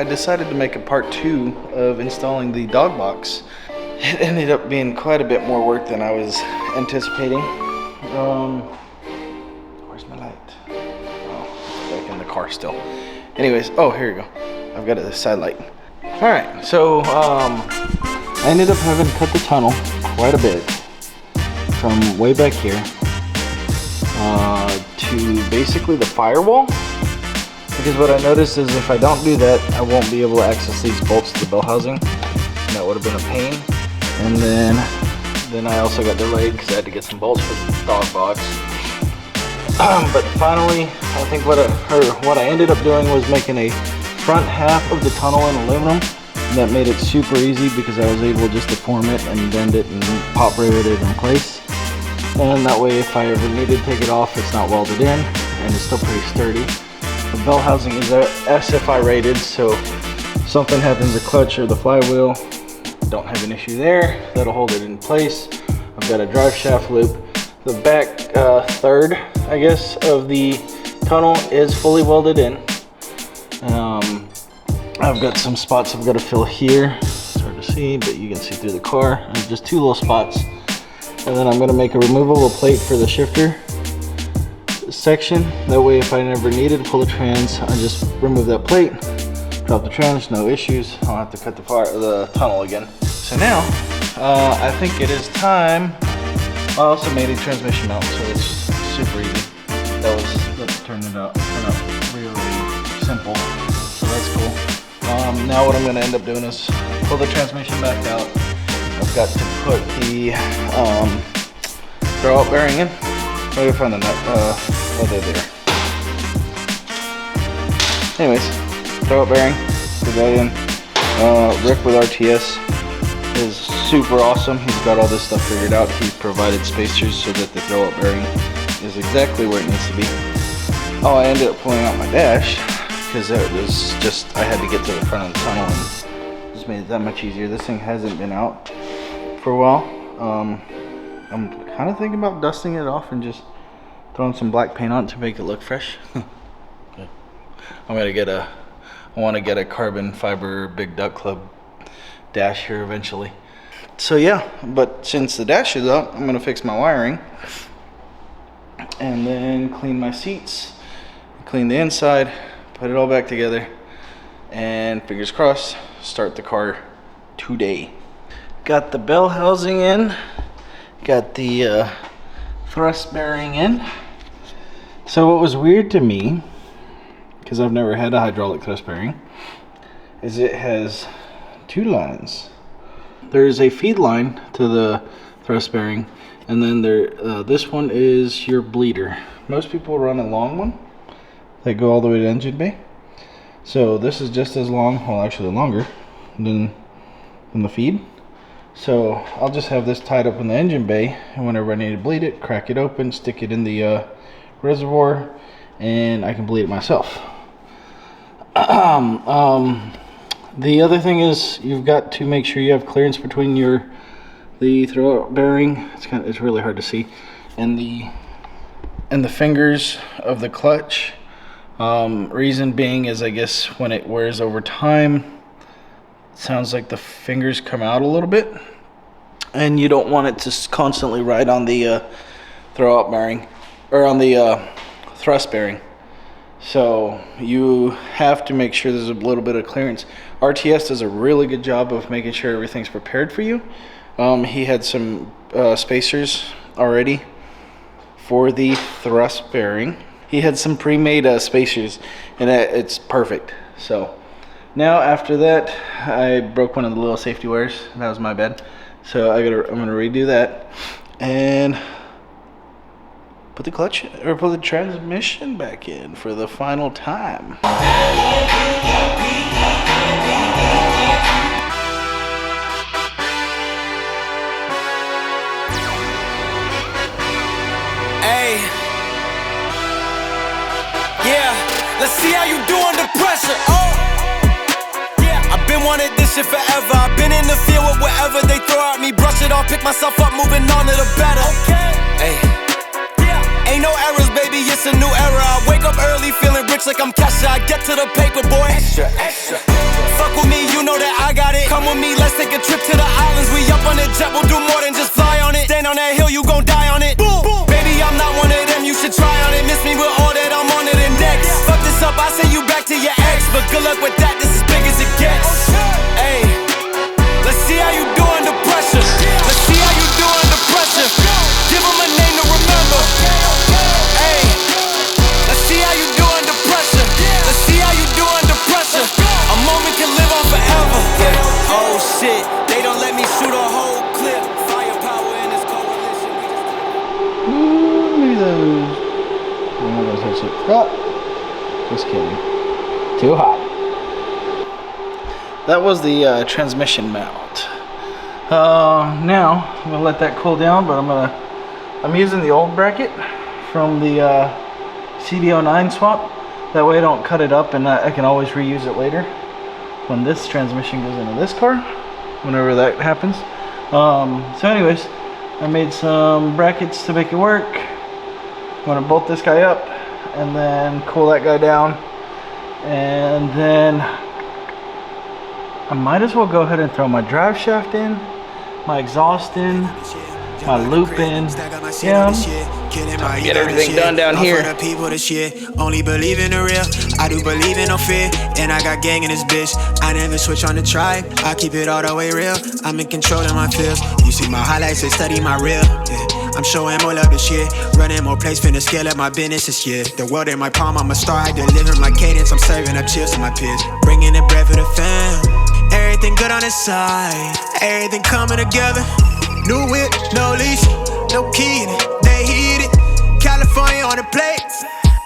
I decided to make a part 2 of installing the dog box. It ended up being quite a bit more work than I was anticipating. Where's my light? Oh, it's back in the car still. Anyways, oh, here you go. I've got a side light. All right, so I ended up having to cut the tunnel quite a bit from way back here to basically the firewall. Because what I noticed is if I don't do that, I won't be able to access these bolts to the bell housing. And that would have been a pain. And then I also got delayed because I had to get some bolts for the dog box. But finally, I think what I ended up doing was making a front half of the tunnel in aluminum. That made it super easy because I was able just to form it and bend it and pop rivet it in place. And that way, if I ever needed to take it off, it's not welded in and it's still pretty sturdy. The bell housing is SFI rated, so if something happens to clutch or the flywheel, don't have an issue there. That'll hold it in place. I've got a drive shaft loop. The back third, I guess, of the tunnel is fully welded in. I've got some spots I've got to fill here. It's hard to see, but you can see through the car. There's just 2 little spots. And then I'm going to make a removable plate for the shifter section. That way, if I never needed to pull the trans, I just remove that plate, drop the trans, no issues. I don't have to cut the tunnel again. So now, I think it is time. I also made a transmission mount, so it's super easy. That turned out really simple, so that's cool. Now what I'm going to end up doing is pull the transmission back out. I've got to put the throw-out bearing in. Where do I find the nut? Oh, they're there. Anyways, throw-out bearing, put that in. Rick with RTS is super awesome. He's got all this stuff figured out. He provided spacers so that the throw-out bearing is exactly where it needs to be. Oh, I ended up pulling out my dash because it was just, I had to get to the front of the tunnel and just made it that much easier. This thing hasn't been out for a while. I'm kind of thinking about dusting it off and just throwing some black paint on it to make it look fresh. I want to get a carbon fiber Big Duck Club dash here eventually. So yeah, but since the dash is up, I'm going to fix my wiring and then clean my seats, clean the inside, put it all back together, and fingers crossed, start the car today. Got the bell housing in, got the thrust bearing in. So what was weird to me, because I've never had a hydraulic thrust bearing, is it has 2 lines. There's a feed line to the thrust bearing, and then this one is your bleeder. Most people run a long one that go all the way to engine bay. So this is just as long, well actually longer than the feed. So I'll just have this tied up in the engine bay, and whenever I need to bleed it, crack it open, stick it in the reservoir, and I can bleed it myself. The other thing is you've got to make sure you have clearance between the throw-out bearing. It's really hard to see, and the fingers of the clutch. Reason being is I guess when it wears over time, it sounds like the fingers come out a little bit, and you don't want it to constantly ride on the throw-out bearing or on the thrust bearing. So you have to make sure there's a little bit of clearance. RTS does a really good job of making sure everything's prepared for you. He had some spacers already for the thrust bearing. He had some pre-made spacers, and it's perfect. So now after that, I broke one of the little safety wires. That was my bad. So I'm gonna redo that and put the transmission back in for the final time. Hey, yeah, let's see how you do under pressure. Oh, yeah, I've been wanting this shit forever. I've been in the field with whatever they throw at me. Brush it off, pick myself up, moving on to the better. Okay, hey. Ain't no errors, baby, it's a new era. I wake up early, feeling rich like I'm Kesha. I get to the paper, boy. Extra, extra. fuck with me, you know that I got it. Come with me, let's take a trip to the islands. We up on the jet, we'll do more than just fly on it. Stand on that hill, you gon' die on it. Boom. Baby, I'm not one of them, you should try on it. Miss me with all that, I'm on it and next. Fuck this up, I send you back to your ex. But good luck with that, this is big as it gets. Ayy, let's see how you do under pressure. Let's see how you do under pressure. Give them a name to remember. Ayy, let's see how you do under pressure. Let's see how you do under pressure. A moment can live on forever. Yeah. Oh shit, they don't let me shoot a whole clip. Firepower in this coalition. Maybe those. I'm not gonna touch it. Oh, just kidding. Too hot. That was the transmission mount. Now I'm gonna let that cool down, but I'm using the old bracket from the CD09 swap. That way I don't cut it up, and I can always reuse it later when this transmission goes into this car, whenever that happens. So anyways, I made some brackets to make it work. I'm gonna bolt this guy up and then cool that guy down, and then I might as well go ahead and throw my drive shaft in, my exhaust in, my loop in. Yeah, get everything done down here. Only believe in the real. I do believe in no fear, and I got gang in this bitch. I never switch on the tribe. I keep it all the way real. I'm in control of my feels. You see my highlights, they study my real. Yeah. I'm showing more love this year. Running more plays, finna scale up my business this year. The world in my palm, I'm a star. I deliver my cadence. I'm serving up chills to my peers. Bringing the bread for the fam. Everything good on the side. Everything coming together. New whip, no leash, no key in it. They heat it. California on the plate.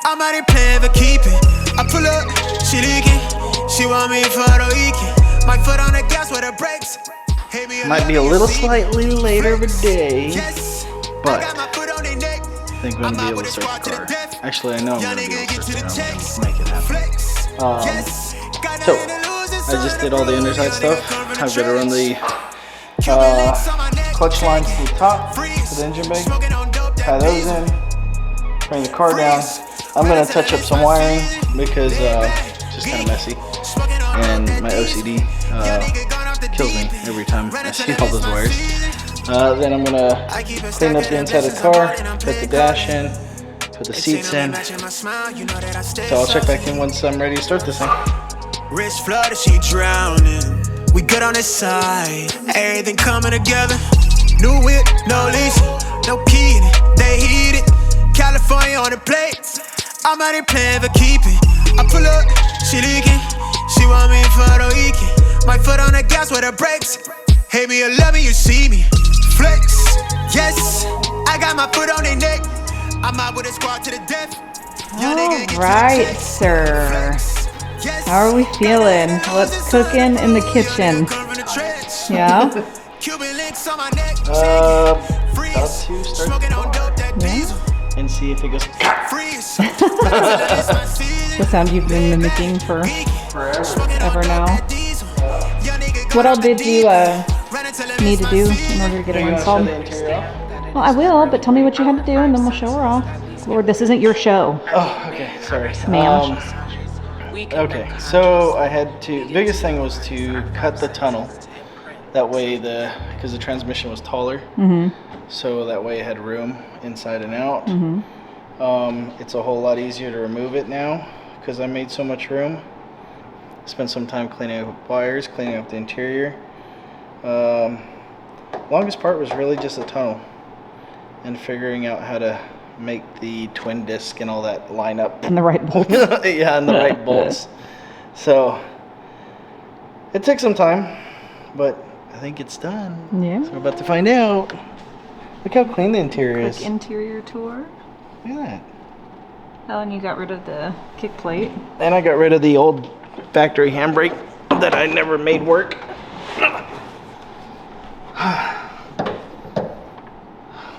I'm out here playing for keeping. I pull up, she leaking. She want me for the weekend. My foot on the gas with the brakes. Might be a little slightly later of a day, but I think I'm gonna be able to start the car. Actually, I know I'm gonna be able to start it. I'm gonna make it happen. So I just did all the underside stuff. I've got to run the clutch lines to the top to the engine bay, tie those in, bring the car down. I'm going to touch up some wiring because it's just kind of messy, and my OCD kills me every time I see all those wires. Then I'm going to clean up the inside of the car, put the dash in, put the seats in. So I'll check back in once I'm ready to start this thing. Wrist flooded, she drowning. We good on this side. Everything coming together. New whip, no leash, no key in it. They heat it. California on the plate. I'm out here playing for keeping. I pull up, she leaking. She want me for the weekend. My foot on the gas with the brakes. Hate me or love me, you see me. Flex, yes. I got my foot on their neck. I'm out with a squad to the death. All right, sir. How are we feeling? What's cooking in the kitchen? Yeah? About to start the car and see if it goes. The sound you've been mimicking for forever now. What all did you need to do in order to get it installed? Well, I will, but tell me what you had to do and then we'll show her off. Lord, this isn't your show. Oh, okay, sorry. Ma'am. Okay, so I had to, biggest thing was to cut the tunnel. That way because the transmission was taller. So that way it had room inside and out. It's a whole lot easier to remove it now because I made so much room. Spent some time cleaning up wires, cleaning up the interior. Longest part was really just the tunnel and figuring out how to make the twin disc and all that line up. And the right bolts. Yeah, and the right bolts. So it took some time, but I think it's done. Yeah. So we're about to find out. Look how clean the interior is. Quick interior tour. Look at that. Oh, and you got rid of the kick plate. And I got rid of the old factory handbrake that I never made work.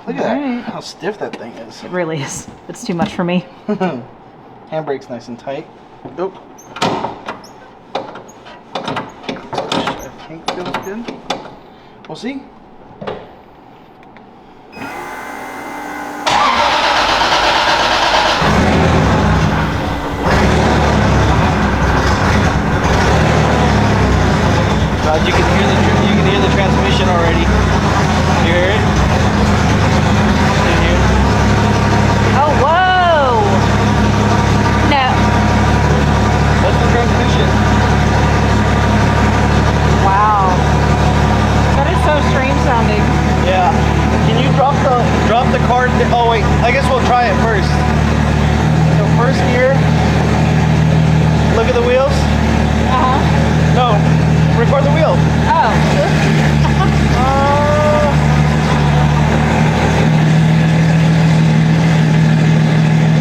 Look at that, how stiff that thing is. It really is. It's too much for me. Handbrake's nice and tight. Oop. I think feels good. We'll see. Oh wait, I guess we'll try it first. So first gear, look at the wheels. No, record the wheels.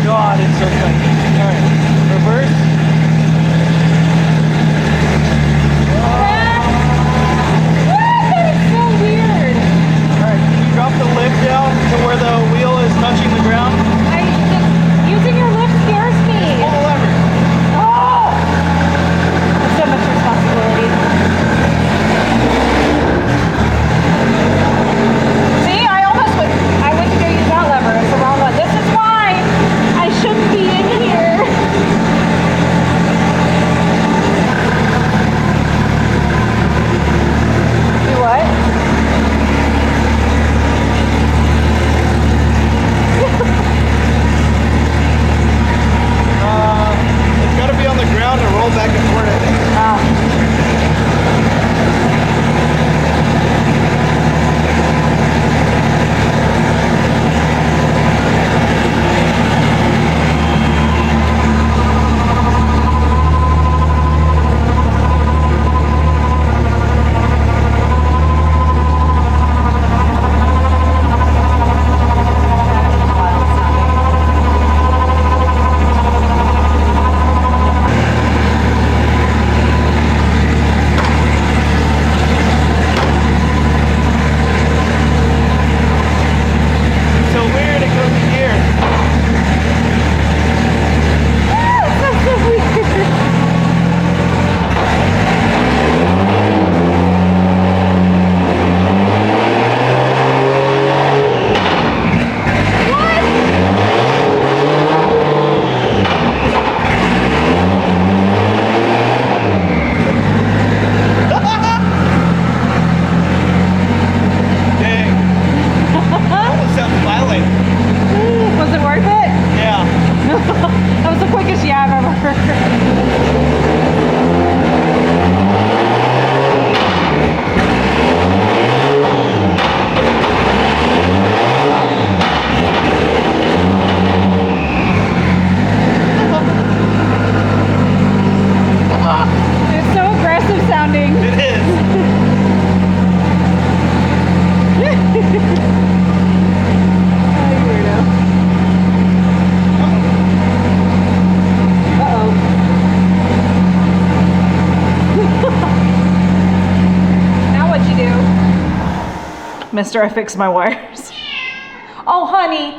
God, it's so tight. Alright, reverse. That is so weird. Alright, can you drop the lift down to where the wheel is touching the ground? Using your lift scares me. Pull the lever. Oh! That's so much responsibility. See, I went to go use that lever. It's the wrong one. This is why I shouldn't be in here. Do what? It's gotta be on the ground and roll back and forth, I think. So weird, it goes in gear. That's so weird. Dang. Almost sounds violent. Was it worth it? Yeah. That was the quickest yeah I've ever heard. It's so aggressive sounding. It is. Oh, you weirdo. Uh-oh. Now what'd you do? Mister, I fixed my wires. Oh, honey.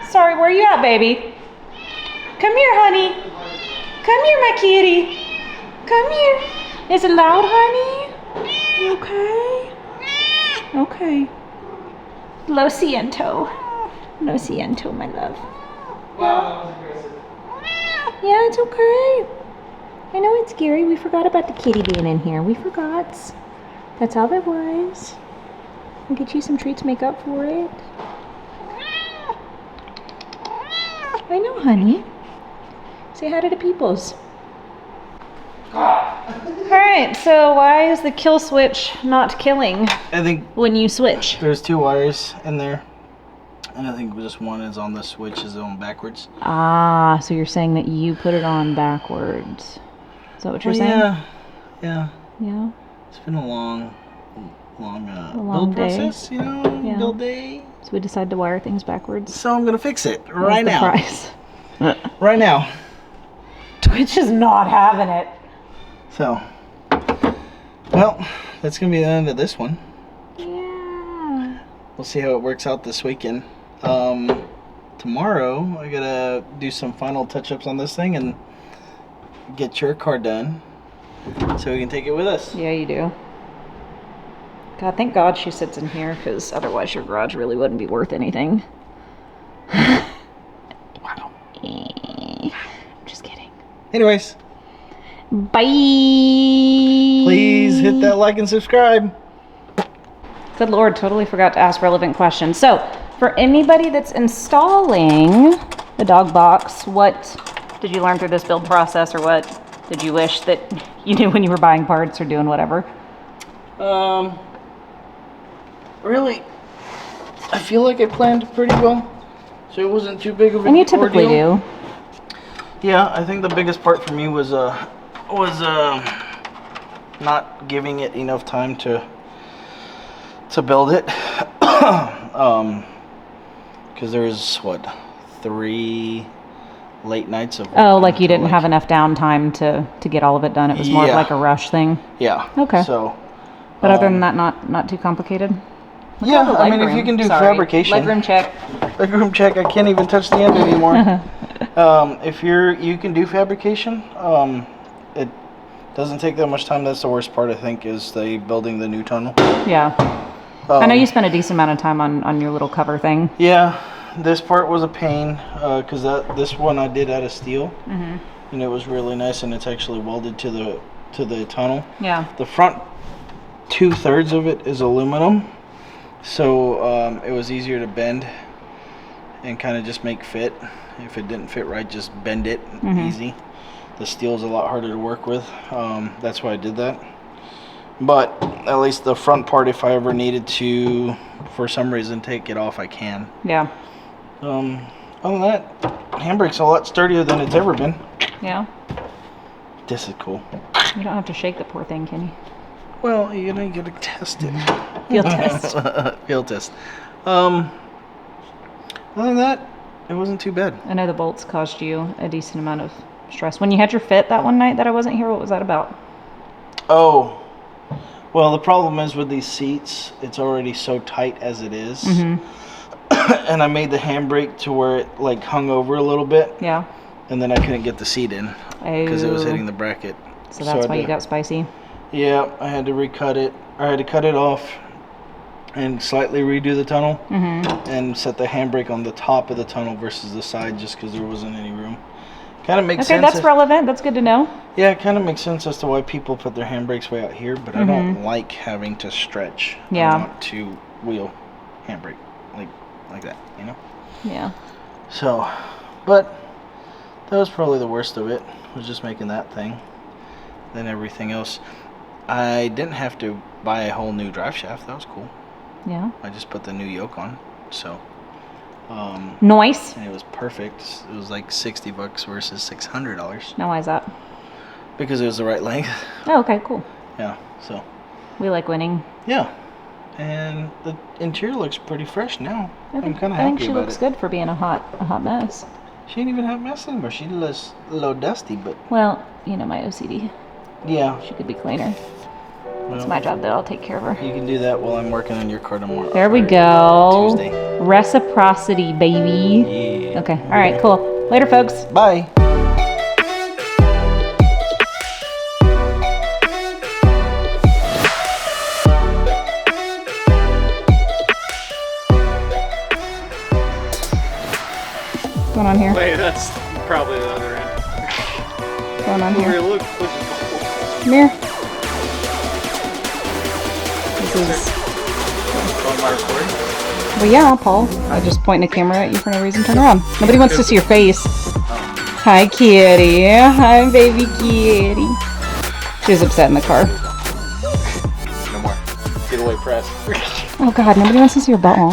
Sorry, where you at, baby? Come here, honey. Come here, my kitty. Come here. Is it loud, honey? You okay? Okay. Lo siento. Lo siento, my love. Yeah, it's okay. I know it's scary. We forgot about the kitty being in here. We forgot. That's all that was. I'll get you some treats, make up for it. I know, honey. Say hi to the peoples. Alright, so why is the kill switch not killing I think when you switch? there's two wires in there. And I think just one is on the switch is on backwards. Ah, so you're saying that you put it on backwards. Is that what you're saying? Yeah. Yeah. Yeah. It's been a long long build day. process, you know, Yeah. build day. So we decided to wire things backwards. So I'm gonna fix it What's right the now. price? Right now. Twitch is not having it. So, well, that's gonna be the end of this one. Yeah. We'll see how it works out this weekend. Tomorrow I gotta do some final touch-ups on this thing and get your car done so we can take it with us. Yeah, you do. God, thank God she sits in here, because otherwise your garage really wouldn't be worth anything. Wow. I'm just kidding. Anyways, Bye. please hit that like and subscribe. Good Lord, totally forgot to ask relevant questions. So, for anybody that's installing the dog box, what did you learn through this build process, or what did you wish that you knew when you were buying parts or doing whatever? Really, I feel like I planned pretty well. So it wasn't too big of an And you typically ordeal. do. Yeah, I think the biggest part for me was not giving it enough time to build it. Because there's what, 3 late nights of Oh, working like you until, didn't have enough downtime to get all of it done. It was more of Yeah. like a rush thing. Yeah. Okay. So. But other than that, not too complicated. Yeah, The I mean, if legroom. you can do Sorry. fabrication. Legroom check. Legroom check. I can't even touch the end anymore. If you can do fabrication, it doesn't take that much time. That's the worst part, I think, is building the new tunnel. Yeah. I know you spent a decent amount of time on your little cover thing. Yeah, this part was a pain because this one I did out of steel, and it was really nice, and it's actually welded to the tunnel. Yeah. The front 2/3 of it is aluminum, so it was easier to bend and kind of just make fit. If it didn't fit right, just bend it easy. The steel is a lot harder to work with. That's why I did that. But at least the front part, if I ever needed to, for some reason, take it off, I can. Yeah. Other than that, handbrake's a lot sturdier than it's ever been. Yeah. This is cool. You don't have to shake the poor thing, can you? Well, you gotta test it. Field test. Field test. Other than that, it wasn't too bad. I know the bolts caused you a decent amount of stress. When you had your fit that one night that I wasn't here, what was that about? Oh, well, the problem is with these seats, it's already so tight as it is. And I made the handbrake to where it like hung over a little bit, Yeah. and then I couldn't get the seat in because it was Oh. hitting the bracket. So that's I why you had got spicy. Yeah, I had to recut it. I had to cut it off and slightly redo the tunnel and set the handbrake on the top of the tunnel versus the side just because there wasn't any room. Kind of makes Okay, sense. that's relevant. That's good to know. Yeah, it kind of makes sense as to why people put their handbrakes way out here, but I don't like having to stretch. Yeah. I want to wheel handbrake like that, you know? Yeah. So, but that was probably the worst of it, was just making that thing. Then everything else. I didn't have to buy a whole new drive shaft. That was cool. Yeah. I just put the new yoke on. So, Nice. and it was perfect. It was like $60 versus $600 Now why is that? because it was the right length. Oh, okay, cool. Yeah, so, We like winning. yeah. And the interior looks pretty fresh now. I'm kind of I think happy she about looks it. good for being a hot mess. She ain't even have mess anymore. She looks a little dusty, but Well, you know my OCD. yeah. She could be cleaner. Well, It's my job though. I'll take care of her. you can do that while I'm working on your car tomorrow. There we or go. Tuesday. Reciprocity, baby. Yeah. Okay. All right. Cool. Later, folks. Bye. What's going on here? Wait, that's probably the other end. What's going on here? Look, Come here. This is. on my recording. Well, yeah, Paul. I just point a camera at you for no reason. Turn around. Nobody wants to see your face. Hi, kitty. Hi, baby kitty. She was upset in the car. No more. Get away, press. Oh, God. Nobody wants to see your butthole.